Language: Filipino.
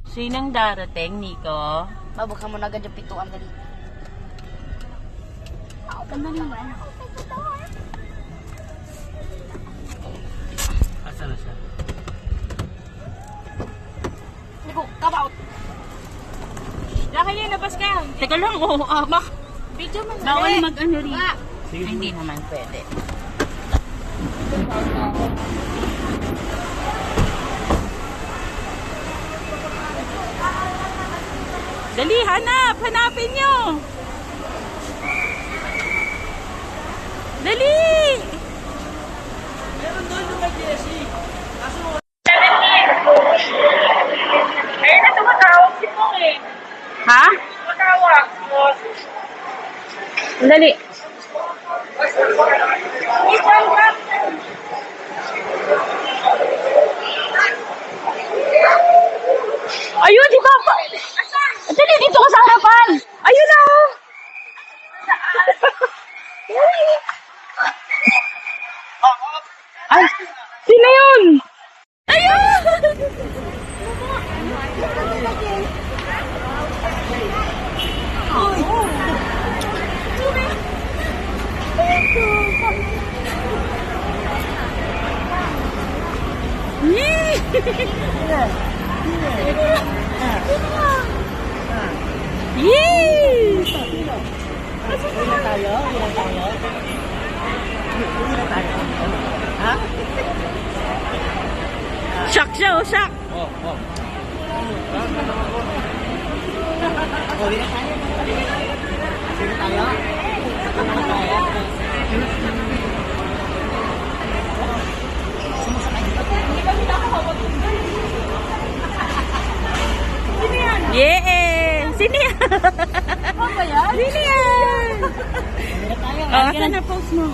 Sinong darating, Nico? Babuksan mo na agad yung pintuan dali. Open mo naman. Asa na siya? Nico, come out! Laki niya, labas ka. Teka lang, Video mo na. bawal mag-ano rin. Sige, Ay, hindi naman pwede. Dali, hanap! Hanapin nyo! Dali! meron doon yung kay Jessie. Kaso Ayun na tumatawag si Pong eh. Ha? Tumatawag. Dali. Isang ka. Ayun, di ba? Dali, dito ka sa harapan! Ayun na! Oh. Ay, sino yun? Ayun! Yee! Shock siya, oh, shock! Yeah! Sino yan? Ano ba yan? Sino yan? Oh, saan na post mo?